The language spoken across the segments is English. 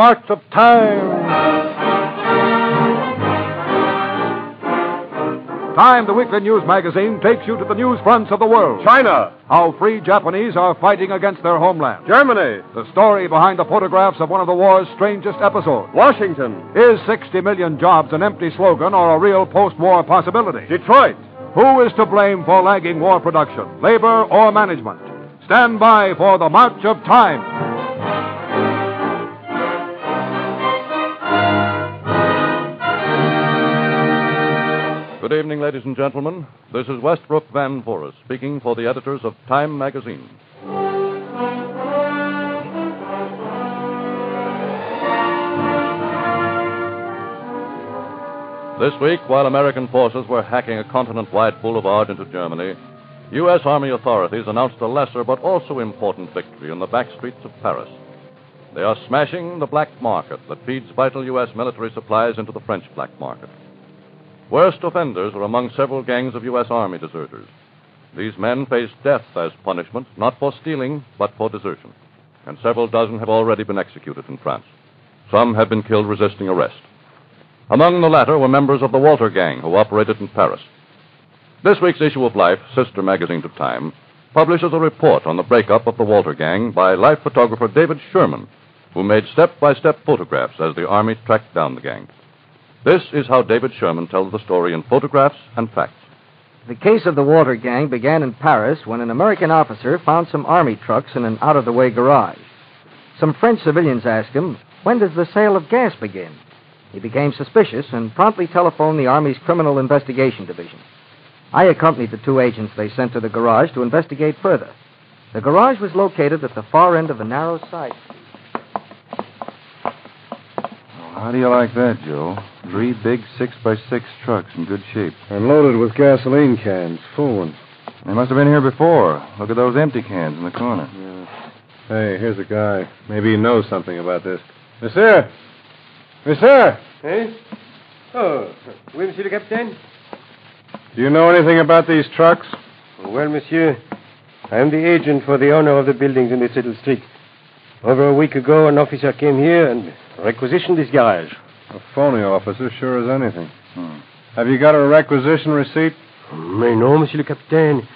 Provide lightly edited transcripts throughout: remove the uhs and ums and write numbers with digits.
March of Time. Time, the weekly news magazine, takes you to the news fronts of the world. China. How free Japanese are fighting against their homeland. Germany. The story behind the photographs of one of the war's strangest episodes. Washington. Is 60 million jobs an empty slogan or a real post-war possibility? Detroit. Who is to blame for lagging war production, labor, or management? Stand by for the March of Time. Good evening, ladies and gentlemen. This is Westbrook Van Forest speaking for the editors of Time magazine. This week, while American forces were hacking a continent-wide boulevard into Germany, U.S. Army authorities announced a lesser but also important victory in the back streets of Paris. They are smashing the black market that feeds vital U.S. military supplies into the French black market. Worst offenders are among several gangs of U.S. Army deserters. These men face death as punishment, not for stealing, but for desertion. And several dozen have already been executed in France. Some have been killed resisting arrest. Among the latter were members of the Walter Gang who operated in Paris. This week's issue of Life, sister magazine to Time, publishes a report on the breakup of the Walter Gang by life photographer David Sherman, who made step-by-step photographs as the Army tracked down the gang. This is how David Sherman tells the story in photographs and facts. The case of the Walter Gang began in Paris when an American officer found some Army trucks in an out-of-the-way garage. Some French civilians asked him, "When does the sale of gas begin?" He became suspicious and promptly telephoned the Army's Criminal Investigation Division. I accompanied the two agents they sent to the garage to investigate further. The garage was located at the far end of a narrow side street. How do you like that, Joe? 3 big 6x6 trucks in good shape. And loaded with gasoline cans, full ones. They must have been here before. Look at those empty cans in the corner. Yeah. Hey, here's a guy. Maybe he knows something about this. Monsieur! Monsieur! Eh? Oh, oui, monsieur le capitaine? Do you know anything about these trucks? Well, monsieur, I am the agent for the owner of the buildings in this little street. Over a week ago, an officer came here and requisitioned this garage. A phony officer, sure as anything. Have you got a requisition receipt? Mais non, monsieur le capitaine.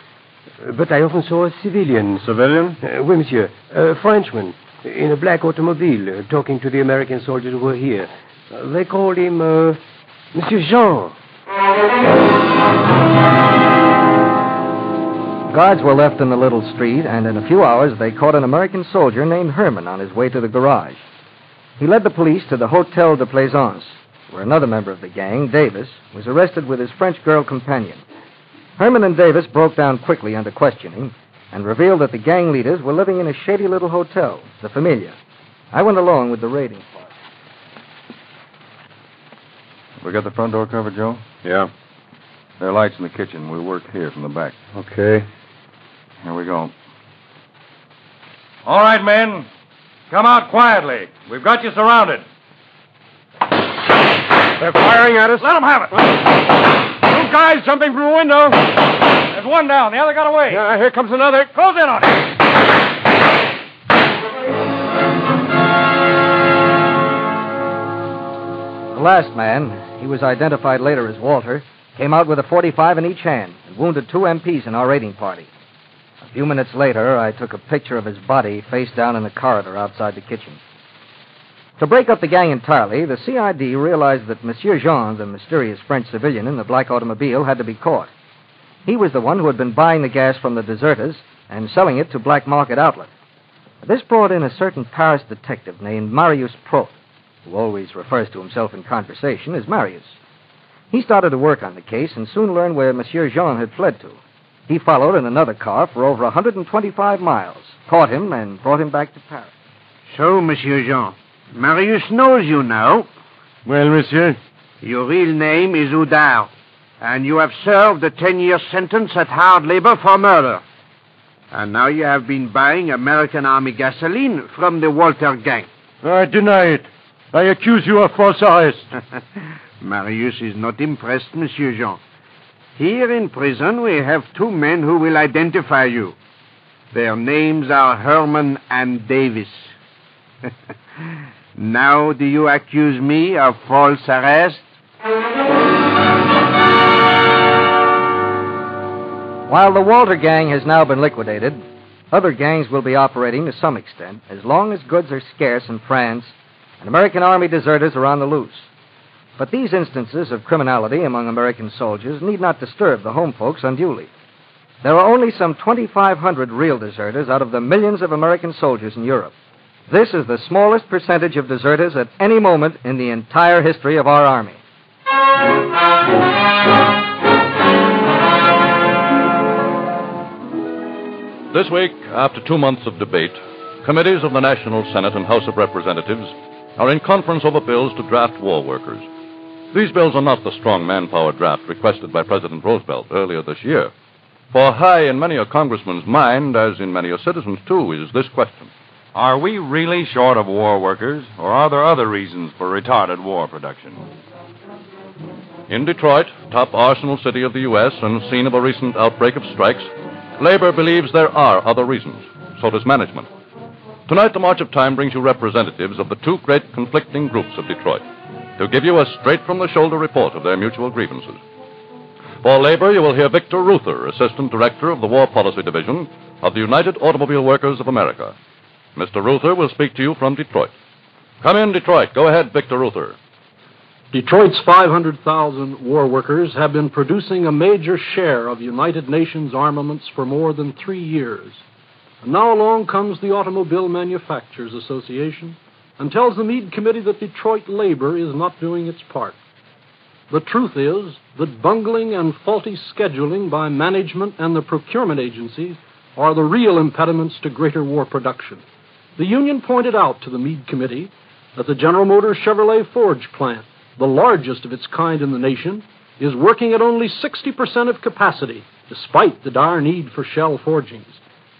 But I often saw a civilian. Civilian? Oui, monsieur. A Frenchman in a black automobile talking to the American soldiers who were here. They called him Monsieur Jean. Guards were left in the little street, and in a few hours they caught an American soldier named Herman on his way to the garage. He led the police to the Hotel de Plaisance, where another member of the gang, Davis, was arrested with his French girl companion. Herman and Davis broke down quickly under questioning and revealed that the gang leaders were living in a shady little hotel, the Familia. I went along with the raiding party. We got the front door covered, Joe? Yeah. There are lights in the kitchen. We'll work here from the back. Okay. Here we go. All right, men. Come out quietly. We've got you surrounded. They're firing at us. Let them have it. Two guys jumping from a window. There's one down. The other got away. Yeah, here comes another. Close in on him. The last man, he was identified later as Walter, came out with a .45 in each hand and wounded 2 MPs in our raiding party. A few minutes later, I took a picture of his body face down in the corridor outside the kitchen. To break up the gang entirely, the CID realized that Monsieur Jean, the mysterious French civilian in the black automobile, had to be caught. He was the one who had been buying the gas from the deserters and selling it to black market outlet. This brought in a certain Paris detective named Marius Prot, who always refers to himself in conversation as Marius. He started to work on the case and soon learned where Monsieur Jean had fled to. He followed in another car for over 125 miles, caught him, and brought him back to Paris. So, Monsieur Jean, Marius knows you now. Well, monsieur, Your real name is Oudard, and you have served a 10-year sentence at hard labor for murder. And now you have been buying American Army gasoline from the Walter Gang. I deny it. I accuse you of false arrest. Marius is not impressed, Monsieur Jean. Here in prison, we have 2 men who will identify you. Their names are Herman and Davis. Now do you accuse me of false arrest? While the Walter gang has now been liquidated, other gangs will be operating to some extent as long as goods are scarce in France and American Army deserters are on the loose. But these instances of criminality among American soldiers need not disturb the home folks unduly. There are only some 2,500 real deserters out of the millions of American soldiers in Europe. This is the smallest percentage of deserters at any moment in the entire history of our Army. This week, after 2 months of debate, committees of the National Senate and House of Representatives are in conference over bills to draft war workers. These bills are not the strong manpower draft requested by President Roosevelt earlier this year. For high in many a congressman's mind, as in many a citizen's too, is this question. Are we really short of war workers, or are there other reasons for retarded war production? In Detroit, top arsenal city of the U.S. and scene of a recent outbreak of strikes, labor believes there are other reasons. So does management. Tonight, the March of Time brings you representatives of the two great conflicting groups of Detroit to give you a straight-from-the-shoulder report of their mutual grievances. For labor, you will hear Victor Ruther, Assistant Director of the War Policy Division of the United Automobile Workers of America. Mr. Ruther will speak to you from Detroit. Come in, Detroit. Go ahead, Victor Ruther. Detroit's 500,000 war workers have been producing a major share of United Nations armaments for more than 3 years. And now along comes the Automobile Manufacturers Association and tells the Meade Committee that Detroit labor is not doing its part. The truth is that bungling and faulty scheduling by management and the procurement agencies are the real impediments to greater war production. The union pointed out to the Meade Committee that the General Motors Chevrolet Forge plant, the largest of its kind in the nation, is working at only 60% of capacity, despite the dire need for shell forgings.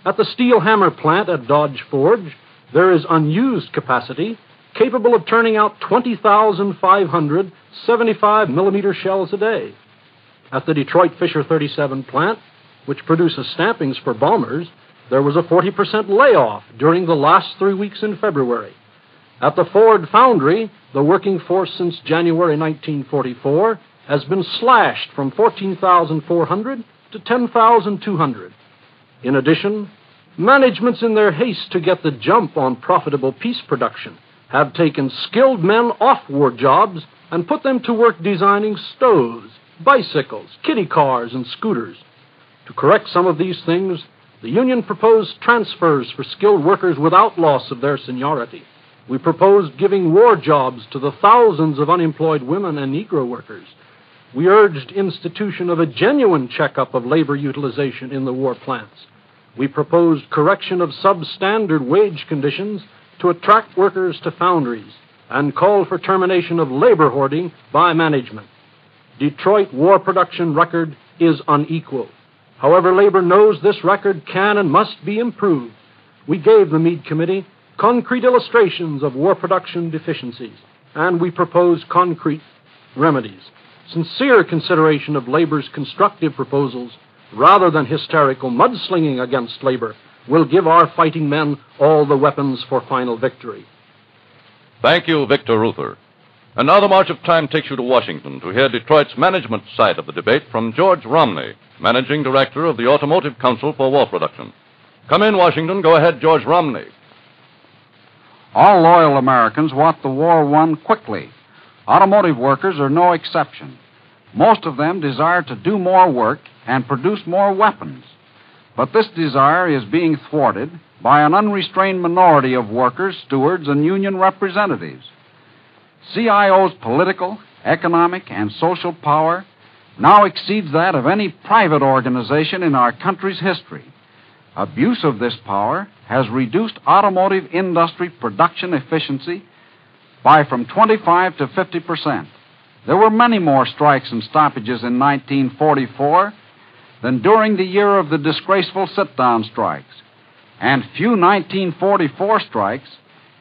At the steel hammer plant at Dodge Forge, there is unused capacity capable of turning out 20,500 75-millimeter shells a day. At the Detroit Fisher 37 plant, which produces stampings for bombers, there was a 40% layoff during the last 3 weeks in February. At the Ford foundry, the working force since January 1944 has been slashed from 14,400 to 10,200. In addition, managements in their haste to get the jump on profitable peace production have taken skilled men off war jobs and put them to work designing stoves, bicycles, kiddie cars, and scooters. To correct some of these things, the union proposed transfers for skilled workers without loss of their seniority. We proposed giving war jobs to the thousands of unemployed women and Negro workers. We urged institution of a genuine checkup of labor utilization in the war plants. We proposed correction of substandard wage conditions to attract workers to foundries and called for termination of labor hoarding by management. Detroit war production record is unequal. However, labor knows this record can and must be improved. We gave the Meade Committee concrete illustrations of war production deficiencies, and we proposed concrete remedies. Sincere consideration of labor's constructive proposals, rather than hysterical mudslinging against labor, will give our fighting men all the weapons for final victory. Thank you, Victor Ruther. And now the March of Time takes you to Washington to hear Detroit's management side of the debate from George Romney, Managing Director of the Automotive Council for War Production. Come in, Washington. Go ahead, George Romney. All loyal Americans want the war won quickly. Automotive workers are no exception. Most of them desire to do more work and produce more weapons. But this desire is being thwarted by an unrestrained minority of workers, stewards, and union representatives. CIO's political, economic, and social power now exceeds that of any private organization in our country's history. Abuse of this power has reduced automotive industry production efficiency by from 25 to 50%. There were many more strikes and stoppages in 1944 than during the year of the disgraceful sit-down strikes. And few 1944 strikes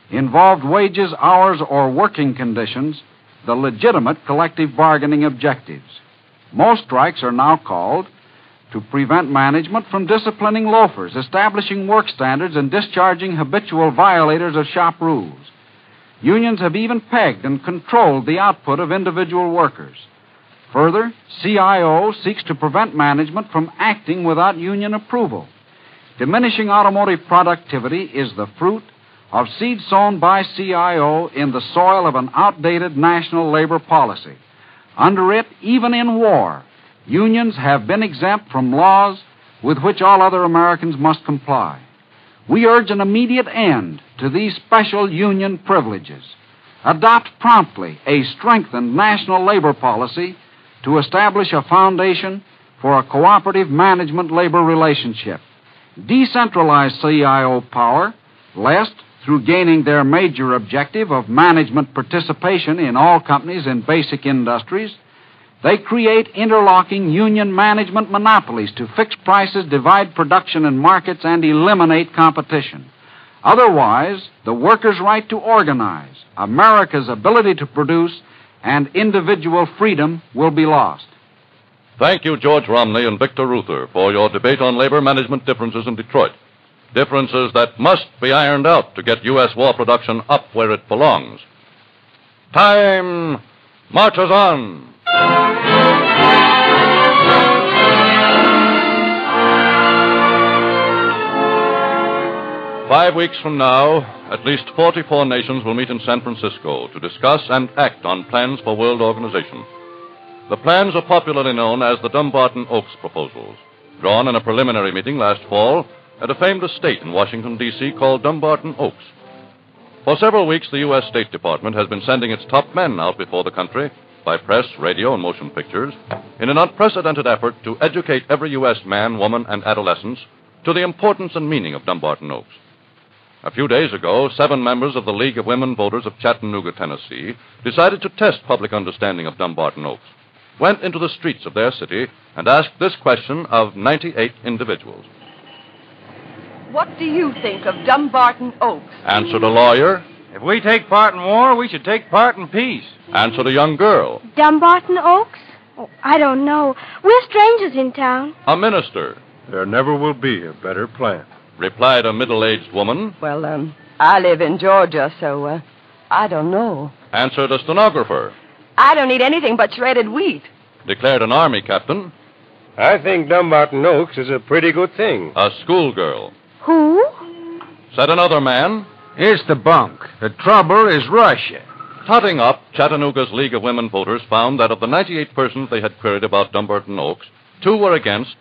involved wages, hours, or working conditions, the legitimate collective bargaining objectives. Most strikes are now called to prevent management from disciplining loafers, establishing work standards, and discharging habitual violators of shop rules. Unions have even pegged and controlled the output of individual workers. Further, CIO seeks to prevent management from acting without union approval. Diminishing automotive productivity is the fruit of seed sown by CIO in the soil of an outdated national labor policy. Under it, even in war, unions have been exempt from laws with which all other Americans must comply. We urge an immediate end to these special union privileges. Adopt promptly a strengthened national labor policy to establish a foundation for a cooperative management labor relationship. Decentralize CIO power, lest, through gaining their major objective of management participation in all companies in basic industries, they create interlocking union management monopolies to fix prices, divide production and markets, and eliminate competition. Otherwise, the workers' right to organize, America's ability to produce, and individual freedom will be lost. Thank you, George Romney and Victor Ruther, for your debate on labor management differences in Detroit. Differences that must be ironed out to get U.S. war production up where it belongs. Time marches on. 5 weeks from now, at least 44 nations will meet in San Francisco to discuss and act on plans for world organization. The plans are popularly known as the Dumbarton-Oaks proposals, drawn in a preliminary meeting last fall at a famed estate in Washington, D.C. called Dumbarton-Oaks. For several weeks, the U.S. State Department has been sending its top men out before the country by press, radio, and motion pictures in an unprecedented effort to educate every U.S. man, woman, and adolescent to the importance and meaning of Dumbarton-Oaks. A few days ago, 7 members of the League of Women Voters of Chattanooga, Tennessee, decided to test public understanding of Dumbarton-Oaks, went into the streets of their city, and asked this question of 98 individuals. What do you think of Dumbarton-Oaks? Answered a lawyer. If we take part in war, we should take part in peace. Answered a young girl. Dumbarton-Oaks? Oh, I don't know. We're strangers in town. A minister. There never will be a better plan. Replied a middle-aged woman. Well, I live in Georgia, so, I don't know. Answered a stenographer. I don't eat anything but shredded wheat. Declared an army captain. I think Dumbarton-Oaks is a pretty good thing. A schoolgirl. Who? Said another man. It's the bunk. The trouble is Russia. Totting up, Chattanooga's League of Women Voters found that of the 98 persons they had queried about Dumbarton-Oaks, 2 were against,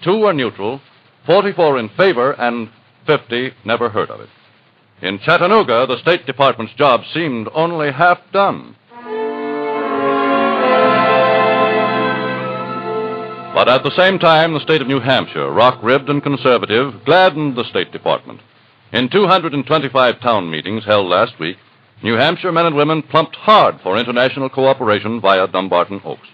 2 were neutral, 44 in favor, and 50 never heard of it. In Chattanooga, the State Department's job seemed only half done. But at the same time, the state of New Hampshire, rock-ribbed and conservative, gladdened the State Department. In 225 town meetings held last week, New Hampshire men and women plumped hard for international cooperation via Dumbarton-Oaks.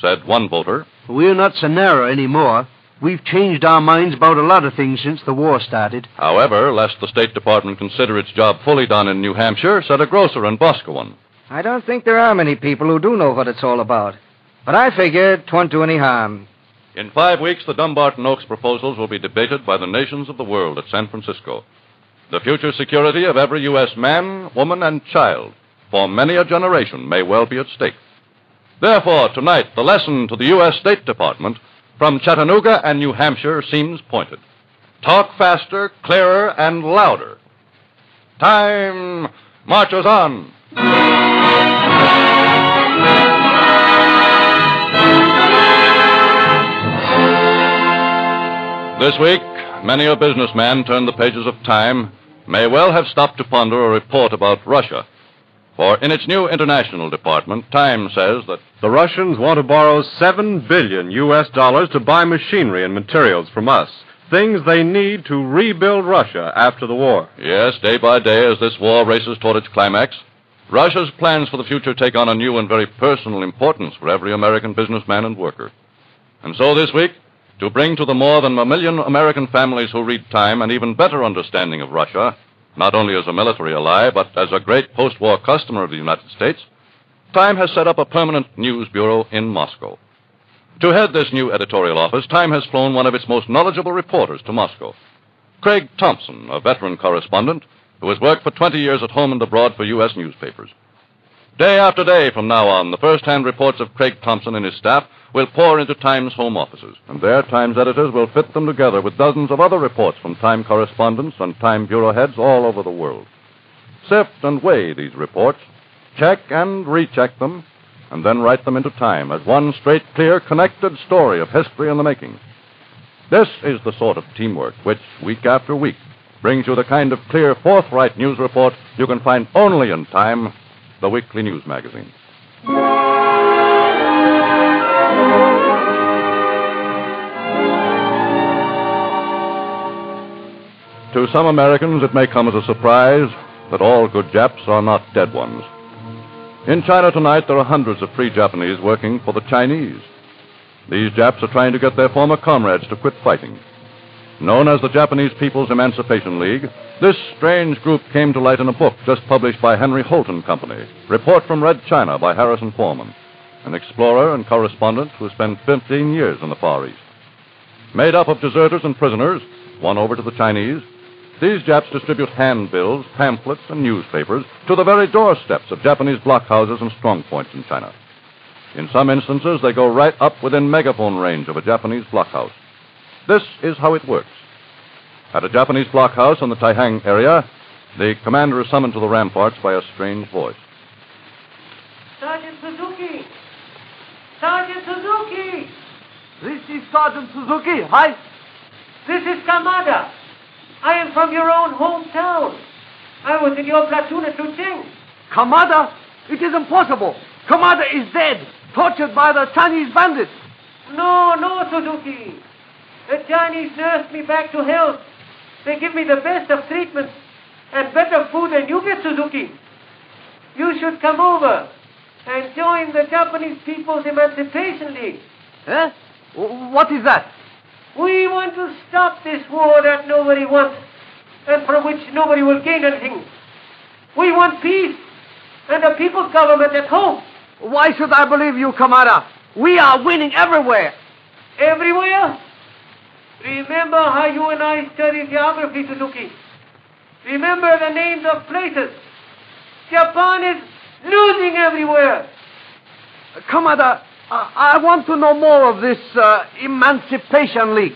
Said one voter, We're not so narrow anymore. We've changed our minds about a lot of things since the war started. However, lest the State Department consider its job fully done in New Hampshire, said a grocer in Boscawen. I don't think there are many people who do know what it's all about. But I figure 'twon't do any harm. In 5 weeks, the Dumbarton-Oaks proposals will be debated by the nations of the world at San Francisco. The future security of every U.S. man, woman, and child for many a generation may well be at stake. Therefore, tonight, the lesson to the U.S. State Department from Chattanooga and New Hampshire seems pointed. Talk faster, clearer, and louder. Time marches on. This week, many a businessman turned the pages of Time may well have stopped to ponder a report about Russia. For in its new international department, Time says that The Russians want to borrow $7 billion to buy machinery and materials from us, things they need to rebuild Russia after the war. yes, day by day as this war races toward its climax, Russia's plans for the future take on a new and very personal importance for every American businessman and worker. And so this week, to bring to the more than 1 million American families who read Time an even better understanding of Russia, not only as a military ally, but as a great post-war customer of the United States, Time has set up a permanent news bureau in Moscow. To head this new editorial office, Time has flown one of its most knowledgeable reporters to Moscow. Craig Thompson, a veteran correspondent, who has worked for 20 years at home and abroad for U.S. newspapers. Day after day from now on, the first-hand reports of Craig Thompson and his staff will pour into Time's home offices, and their Times editors will fit them together with dozens of other reports from Time correspondents and Time bureau heads all over the world. Sift and weigh these reports, check and recheck them, and then write them into Time as one straight, clear, connected story of history in the making. This is the sort of teamwork which, week after week, brings you the kind of clear, forthright news report you can find only in Time, the weekly news magazine. To some Americans, it may come as a surprise that all good Japs are not dead ones. In China tonight, there are hundreds of free Japanese working for the Chinese. These Japs are trying to get their former comrades to quit fighting. Known as the Japanese People's Emancipation League, this strange group came to light in a book just published by Henry Holt & Company, Report from Red China by Harrison Foreman, an explorer and correspondent who spent 15 years in the Far East. Made up of deserters and prisoners, won over to the Chinese, these Japs distribute handbills, pamphlets, and newspapers to the very doorsteps of Japanese blockhouses and strongpoints in China. In some instances, they go right up within megaphone range of a Japanese blockhouse. This is how it works. At a Japanese blockhouse in the Taihang area, the commander is summoned to the ramparts by a strange voice. Sergeant Suzuki! Sergeant Suzuki! This is Sergeant Suzuki. Hi. This is Kamada. I am from your own hometown. I was in your platoon at Lucheng. Kamada? It is impossible. Kamada is dead, tortured by the Chinese bandits. No, Suzuki. The Chinese nursed me back to health. They give me the best of treatment and better food than you get, Suzuki. You should come over and join the Japanese People's Emancipation League. Eh? What is that? We want to stop this war that nobody wants and from which nobody will gain anything. We want peace and a people's government at home. Why should I believe you, Kamada? We are winning everywhere. Everywhere? Remember how you and I studied geography, Suzuki. Remember the names of places. Japan is losing everywhere. Kamada, I want to know more of this Emancipation League.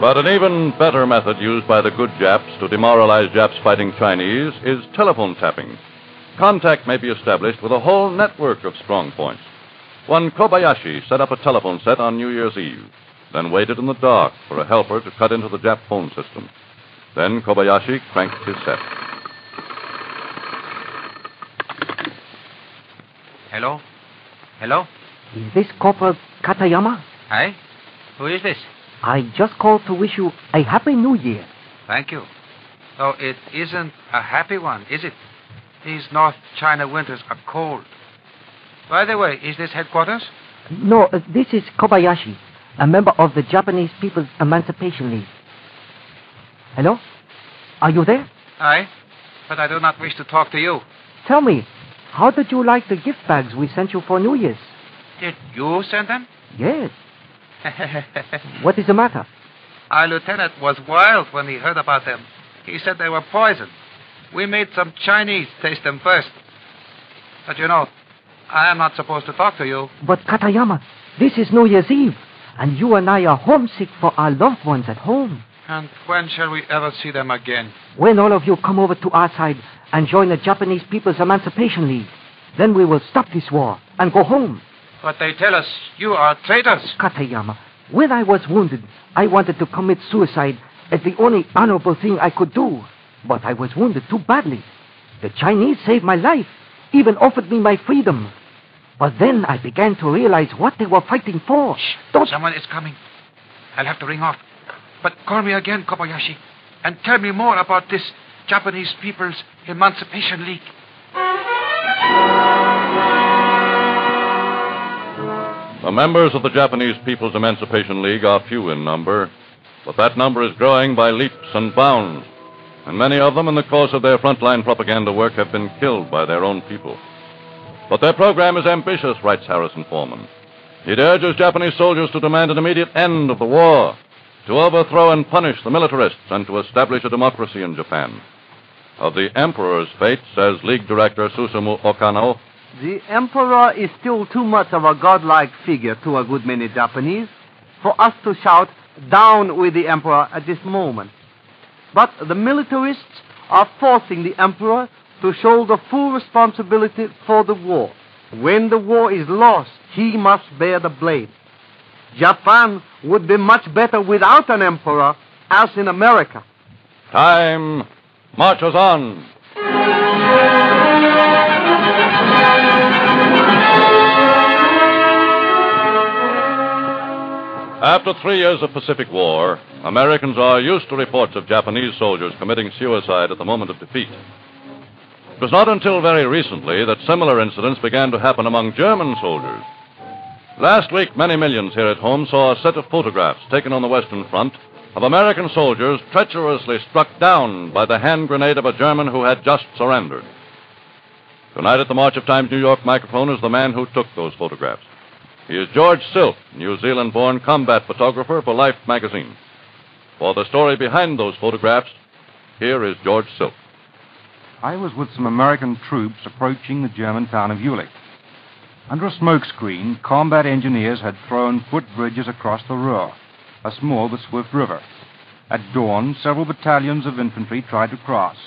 But an even better method used by the good Japs to demoralize Japs fighting Chinese is telephone tapping. Contact may be established with a whole network of strong points. One Kobayashi set up a telephone set on New Year's Eve, then waited in the dark for a helper to cut into the Jap phone system. Then Kobayashi cranked his set. Hello? Hello? Is this Corporal Katayama? Hi? Who is this? I just called to wish you a Happy New Year. Thank you. Though it isn't a happy one, is it? These North China winters are cold. By the way, is this headquarters? No, this is Kobayashi, a member of the Japanese People's Emancipation League. Hello? Are you there? Aye, but I do not wish to talk to you. Tell me, how did you like the gift bags we sent you for New Year's? Did you send them? Yes. What is the matter? Our lieutenant was wild when he heard about them. He said they were poison. We made some Chinese taste them first. But you know, I am not supposed to talk to you. But Katayama, this is New Year's Eve, and you and I are homesick for our loved ones at home. And when shall we ever see them again? When all of you come over to our side and join the Japanese People's Emancipation League, then we will stop this war and go home. But they tell us you are traitors. Katayama, when I was wounded, I wanted to commit suicide as the only honorable thing I could do. But I was wounded too badly. The Chinese saved my life, even offered me my freedom. But then I began to realize what they were fighting for. Shh, don't... Someone is coming. I'll have to ring off. But call me again, Kobayashi, and tell me more about this Japanese People's Emancipation League. The members of the Japanese People's Emancipation League are few in number, but that number is growing by leaps and bounds, and many of them in the course of their frontline propaganda work have been killed by their own people. But their program is ambitious, writes Harrison Foreman. It urges Japanese soldiers to demand an immediate end of the war, to overthrow and punish the militarists and to establish a democracy in Japan. Of the Emperor's fate, says League Director Susumu Okano, The Emperor is still too much of a godlike figure to a good many Japanese for us to shout, "Down with the Emperor," at this moment. But the militarists are forcing the Emperor to shoulder full responsibility for the war. When the war is lost, he must bear the blame. Japan would be much better without an emperor, as in America. time marches on. After 3 years of Pacific War, Americans are used to reports of Japanese soldiers committing suicide at the moment of defeat. It was not until very recently that similar incidents began to happen among German soldiers. Last week, many millions here at home saw a set of photographs taken on the Western Front of American soldiers treacherously struck down by the hand grenade of a German who had just surrendered. Tonight at the March of Time's New York microphone is the man who took those photographs. He is George Silk, New Zealand-born combat photographer for Life magazine. For the story behind those photographs, here is George Silk. I was with some American troops approaching the German town of Jülich. Under a smoke screen, combat engineers had thrown footbridges across the Ruhr, a small but swift river. At dawn, several battalions of infantry tried to cross,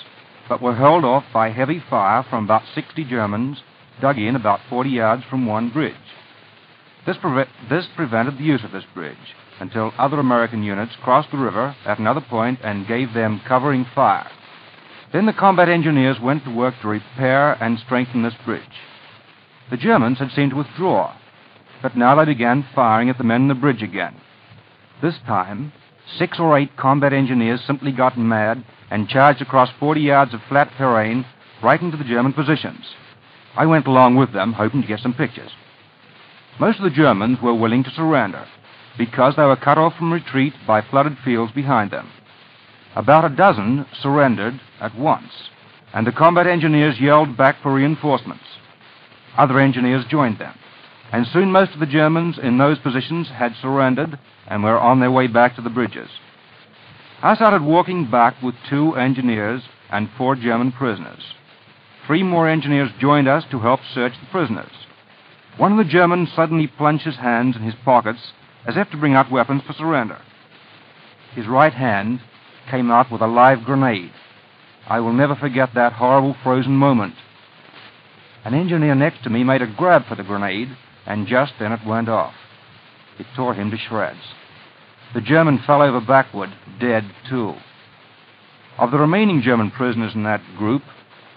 but were held off by heavy fire from about 60 Germans dug in about 40 yards from one bridge. This prevented the use of this bridge until other American units crossed the river at another point and gave them covering fire. Then the combat engineers went to work to repair and strengthen this bridge. The Germans had seemed to withdraw, but now they began firing at the men in the bridge again. This time, 6 or 8 combat engineers simply got mad and charged across 40 yards of flat terrain right into the German positions. I went along with them, hoping to get some pictures. Most of the Germans were willing to surrender because they were cut off from retreat by flooded fields behind them. About a dozen surrendered at once, and the combat engineers yelled back for reinforcements. Other engineers joined them, and soon most of the Germans in those positions had surrendered and were on their way back to the bridges. I started walking back with 2 engineers and 4 German prisoners. 3 more engineers joined us to help search the prisoners. One of the Germans suddenly plunged his hands in his pockets as if to bring out weapons for surrender. His right hand came out with a live grenade. I will never forget that horrible frozen moment. An engineer next to me made a grab for the grenade, and just then it went off. It tore him to shreds. The German fell over backward, dead too. Of the remaining German prisoners in that group,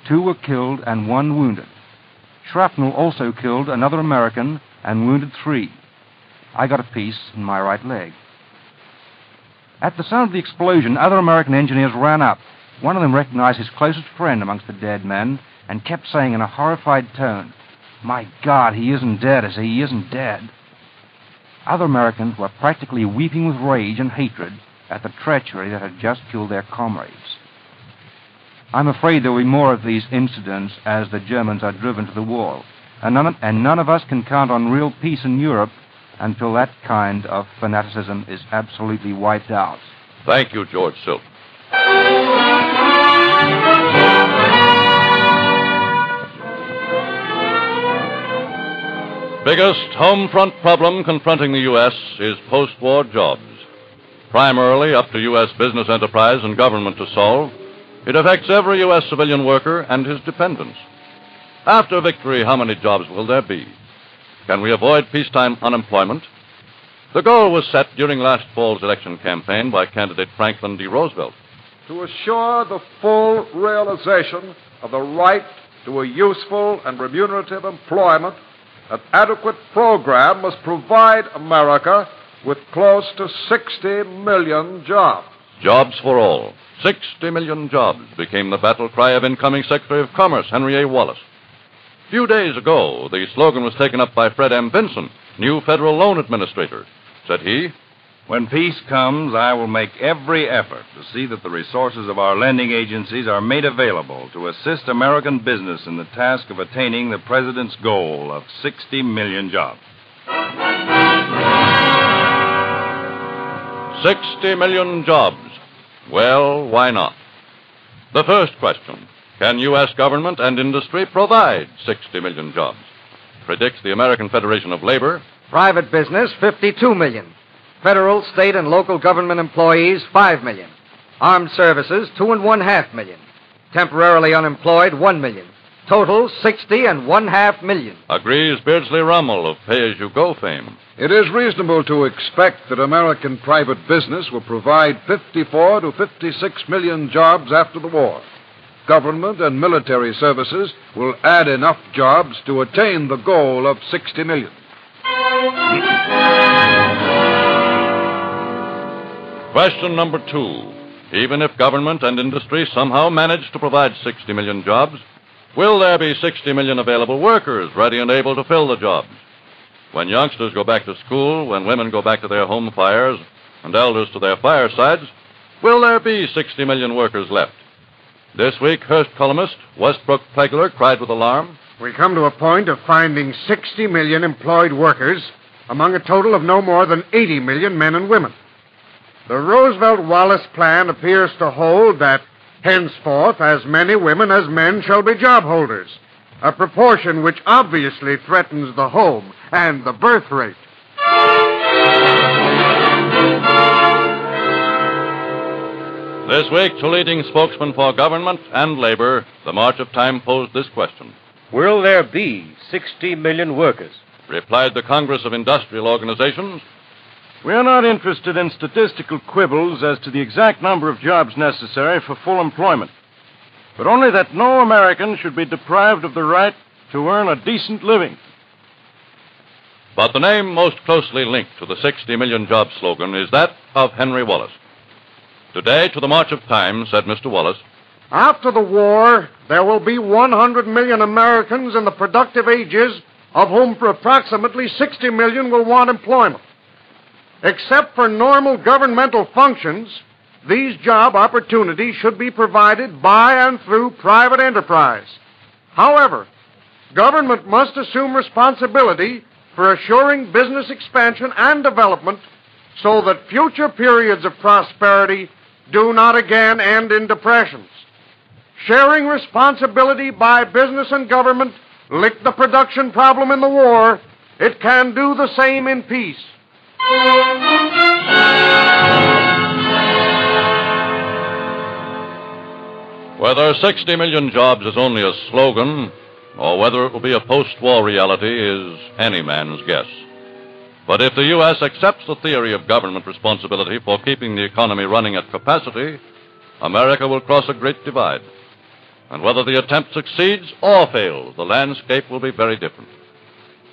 2 were killed and 1 wounded. Shrapnel also killed another American and wounded 3. I got a piece in my right leg. At the sound of the explosion, other American engineers ran up. One of them recognized his closest friend amongst the dead men and kept saying in a horrified tone, "My God, he isn't dead, is he? He isn't dead." Other Americans were practically weeping with rage and hatred at the treachery that had just killed their comrades. I'm afraid there will be more of these incidents as the Germans are driven to the wall, and none of us can count on real peace in Europe until that kind of fanaticism is absolutely wiped out. Thank you, George Silk. Biggest home front problem confronting the U.S. is post-war jobs. Primarily up to U.S. business enterprise and government to solve, it affects every U.S. civilian worker and his dependents. After victory, how many jobs will there be? Can we avoid peacetime unemployment? The goal was set during last fall's election campaign by candidate Franklin D. Roosevelt. To assure the full realization of the right to a useful and remunerative employment, an adequate program must provide America with close to 60 million jobs. Jobs for all. 60 million jobs became the battle cry of incoming Secretary of Commerce Henry A. Wallace. A few days ago, the slogan was taken up by Fred M. Vinson, new Federal Loan Administrator. Said he, "When peace comes, I will make every effort to see that the resources of our lending agencies are made available to assist American business in the task of attaining the President's goal of 60 million jobs." 60 million jobs. Well, why not? The first question, can U.S. government and industry provide 60 million jobs? Predicts the American Federation of Labor. Private business, 52 million. Federal, state, and local government employees, 5 million. Armed services, 2.5 million. Temporarily unemployed, 1 million. Total, 60.5 million. Agrees Beardsley Rummel of Pay-As-You-Go fame. It is reasonable to expect that American private business will provide 54 to 56 million jobs after the war. Government and military services will add enough jobs to attain the goal of 60 million. Question number 2. Even if government and industry somehow manage to provide 60 million jobs, will there be 60 million available workers ready and able to fill the jobs? When youngsters go back to school, when women go back to their home fires, and elders to their firesides, will there be 60 million workers left? This week, Hearst columnist Westbrook Plegler cried with alarm. We come to a point of finding 60 million employed workers among a total of no more than 80 million men and women. The Roosevelt-Wallace plan appears to hold that henceforth as many women as men shall be job holders, a proportion which obviously threatens the home and the birth rate. This week, two leading spokesmen for government and labor, the March of Time posed this question. Will there be 60 million workers? Replied the Congress of Industrial Organizations. We are not interested in statistical quibbles as to the exact number of jobs necessary for full employment, but only that no American should be deprived of the right to earn a decent living. But the name most closely linked to the 60 million job slogan is that of Henry Wallace. Today, to the March of Time, said Mr. Wallace, after the war, there will be 100 million Americans in the productive ages, of whom approximately 60 million will want employment. Except for normal governmental functions, these job opportunities should be provided by and through private enterprise. However, government must assume responsibility for assuring business expansion and development so that future periods of prosperity do not again end in depressions. Sharing responsibility by business and government licked the production problem in the war. It can do the same in peace. Whether 60 million jobs is only a slogan, or whether it will be a post-war reality, is any man's guess. But if the U.S. accepts the theory of government responsibility for keeping the economy running at capacity, America will cross a great divide. And whether the attempt succeeds or fails, the landscape will be very different.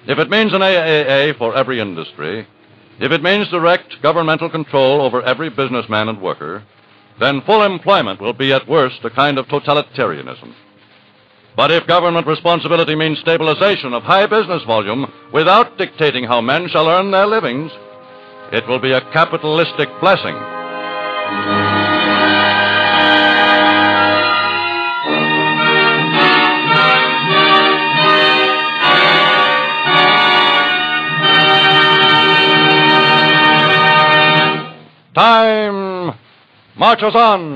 If it means an AAA for every industry, if it means direct governmental control over every businessman and worker, then full employment will be at worst a kind of totalitarianism. But if government responsibility means stabilization of high business volume without dictating how men shall earn their livings, it will be a capitalistic blessing. Time marches on.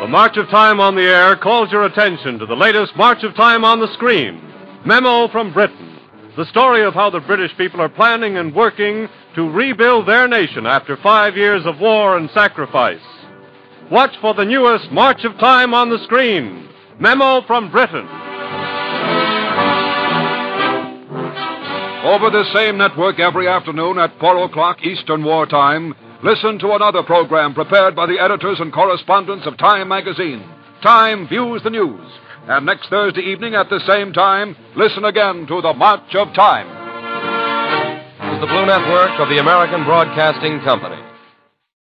The March of Time on the air calls your attention to the latest March of Time on the screen. Memo from Britain. The story of how the British people are planning and working to rebuild their nation after 5 years of war and sacrifice. Watch for the newest March of Time on the screen. Memo from Britain. Over this same network every afternoon at 4 o'clock Eastern War Time, listen to another program prepared by the editors and correspondents of Time magazine. Time Views the News. And next Thursday evening at the same time, listen again to the March of Time. This is the Blue Network of the American Broadcasting Company.